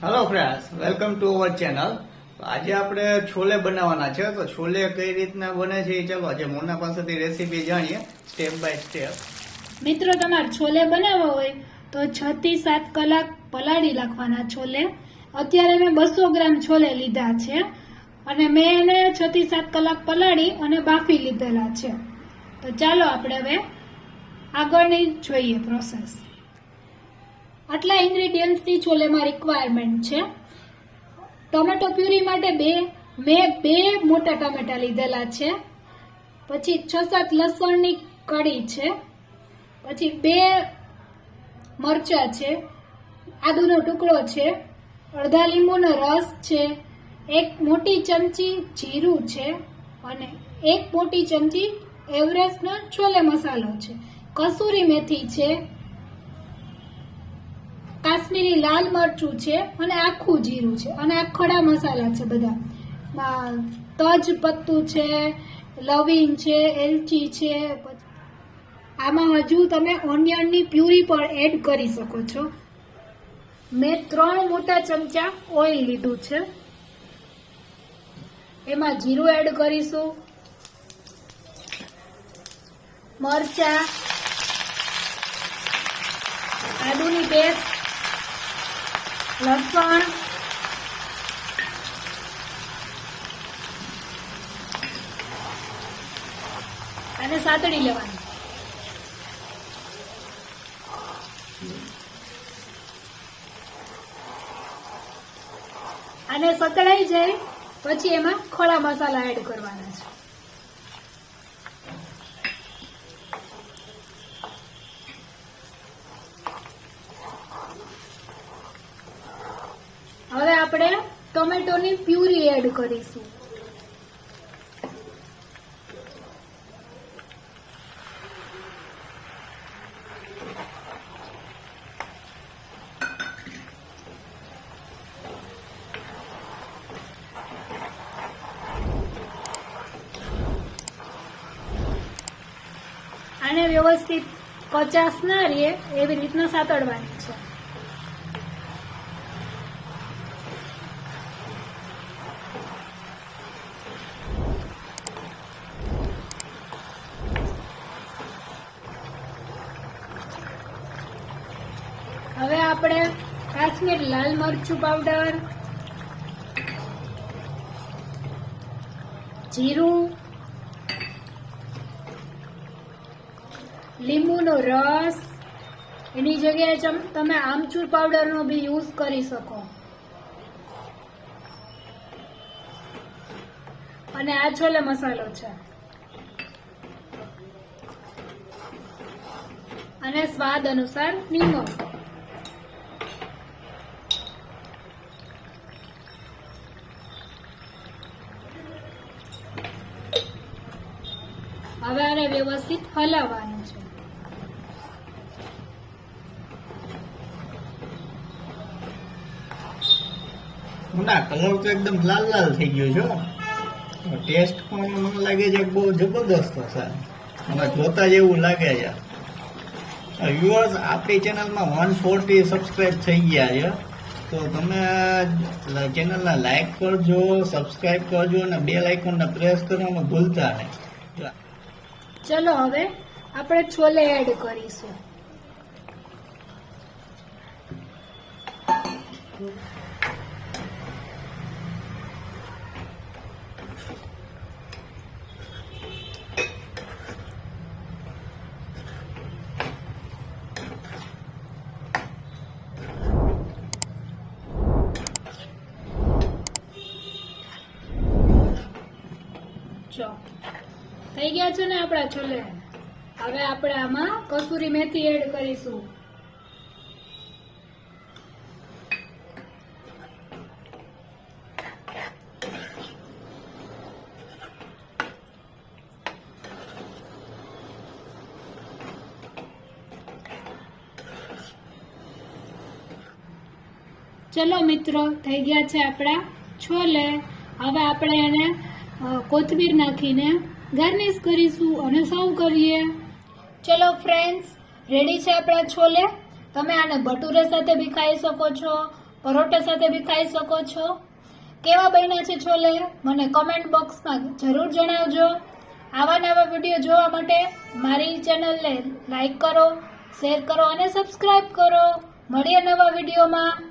Hello friends, welcome to our channel. આજે આપણે છોલે બનાવવાના છે. તો છોલે કઈ રીતના બને છે એ ચાલો આજે મોના પાસેથી રેસીપી જાણીએ સ્ટેપ બાય સ્ટેપ. મિત્રો, તમારે છોલે બનાવવા હોય તો 6 થી 7 કલાક પલાળી રાખવાના છોલે. અત્યારે મેં 200 ગ્રામ છોલે લીધા છે અને મેં એને 6 થી 7 કલાક પલાળી અને બાફી લીધેલા છે. તો ચાલો આપણે હવે આગળની જોઈએ પ્રોસેસ. આટલા ઇન્ગ્રેડિયન્ટ્સની છોલેમાં રિક્વાયરમેન્ટ છે. ટોમેટો પ્યુરી માટે મેં બે મોટા ટમેટા લીધેલા છે. પછી 6-7 લસણની કળી છે. પછી 2 મરચા છે, આદુનો ટુકડો છે, અડધા લીંબુનો રસ છે, 1 મોટી ચમચી જીરું છે અને 1 મોટી ચમચી એવરેસ્ટનો છોલે મસાલો છે, કસૂરી મેથી છે, કાશ્મીરી લાલ મરચું છે અને આખું જીરું છે અને આ ખડા મસાલા છે બધા. તજ પત્તું છે, લવિંગ છે, એલચી છે. આમાં હજુ તમે ઓનિયનની પ્યુરી પણ એડ કરી શકો છો. મેં 3 મોટા ચમચા ઓઇલ લીધું છે. એમાં જીરું એડ કરીશું, મરચા, આદુની પેસ્ટ, લસણ, અને સાતળી લેવાની. અને સતળાઈ જાય પછી એમાં ખડા મસાલા એડ કરવાના છે. હવે આપણે ટોમેટોની પ્યુરી એડ કરીશું. આને વ્યવસ્થિત કચાશ ના રહે એવી રીતના સાતળવાની છે. હવે આપણે કાશ્મીર લાલ મરચું પાવડર, જીરું, લીંબુનો રસ, એની જગ્યાએ તમે આમચૂર પાવડરનો બી યુઝ કરી શકો. અને આ છોલે મસાલો છે. અને સ્વાદ અનુસાર નિમક. હવે આને વ્યવસ્થિત હલાવવાનું છે. ના, કલર તો એકદમ લાલ લાલ થઈ ગયો છે. ટેસ્ટ પણ મને લાગે છે બહુ જબરદસ્ત હશે. મને જોતા જ એવું લાગે છે. વ્યુઅર્સ, આપણી ચેનલમાં 140 સબસ્ક્રાઇબ થઈ ગયા છે. તો તમે ચેનલને લાઈક કરજો, સબસ્ક્રાઇબ કરજો અને બેલ આઇકોનને પ્રેસ કરવાનું ભૂલતા નહીં. ચલો હવે આપણે છોલે એડ કરીશું. થઈ ગયા છે ને આપણા છોલે. હવે આપણે આમાં કસૂરી મેથી એડ કરીશું. ચલો મિત્રો, થઈ ગયા છે આપણા છોલે. હવે આપણે એને કોથમીર નાખીને ગાર્નિશ કરીશું અને સર્વ કરીએ. ચલો ફ્રેન્ડ્સ, રેડી છે આપણા છોલે. તમે આને ભટુરે સાથે બી ખાઈ શકો છો, પરોઠા સાથે બી ખાઈ શકો છો. કેવા બન્યા છે છોલે મને કમેન્ટ બોક્સમાં જરૂર જણાવજો. આવા નવા વિડીયો જોવા માટે મારી ચેનલને લાઈક કરો, શેર કરો અને સબસ્ક્રાઇબ કરો. મળીએ નવા વિડીયોમાં.